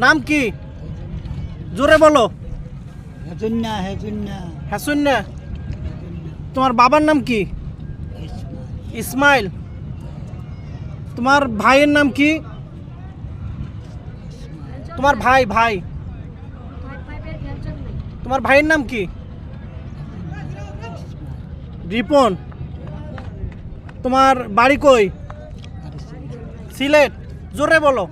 নাম কি? জোরে বলো। হেজুন্না হেজুন্না হাসুন্না। তোমার বাবার নাম কি? ইসমাইল। তোমার ভাইয়ের নাম কি? তোমার ভাই ভাই তোমার ভাইয়ের নাম কি? রিপন। তোমার বাড়ি কই? সিলেট। জোরে বলো।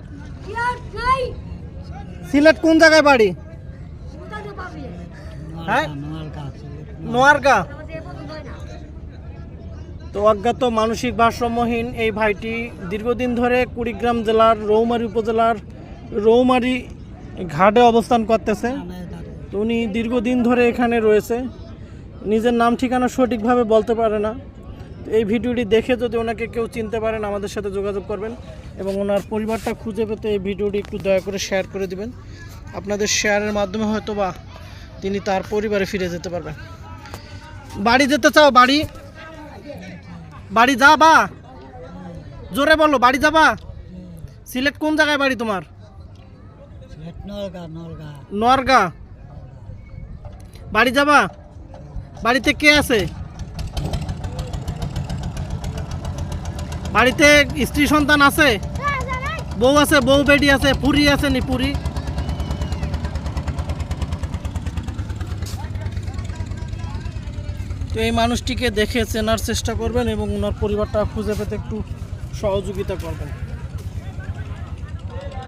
সিলেট কোন জায়গায় বাড়ি? হ্যাঁ, নোয়ারগা। তো অজ্ঞাত মানসিক ভারসাম্যহীন এই ভাইটি দীর্ঘদিন ধরে কুড়িগ্রাম জেলার রৌমারী উপজেলার রৌমারী ঘাটে অবস্থান করতেছে। তো উনি দীর্ঘদিন ধরে এখানে রয়েছে, নিজের নাম ঠিকানা সঠিকভাবে বলতে পারে না। তো এই ভিডিওটি দেখে যদি ওনাকে কেউ চিনতে পারেন আমাদের সাথে যোগাযোগ করবেন এবং ওনার পরিবারটা খুঁজে পেতে এই ভিডিওটি একটু দয়া করে শেয়ার করে দিবেন। আপনাদের শেয়ারের মাধ্যমে হয়তো বা তিনি তার পরিবারে ফিরে যেতে পারবেন। বাড়ি যেতে চাও? বাড়ি বাড়ি যাবা? জোরে বলো। বাড়ি যাবা? সিলেট কোন জায়গায় বাড়ি তোমার? নোয়ারগা। বাড়ি যাবা? বাড়িতে কে আছে? বাড়িতে স্ত্রী সন্তান আছে? বউ আছে? বউ বেডি আছে? পুরি আছে নি? পুরি। তো এই মানুষটিকে দেখে চেনার চেষ্টা করবেন এবং ওনার পরিবারটা খুঁজে পেতে একটু সহযোগিতা করবেন।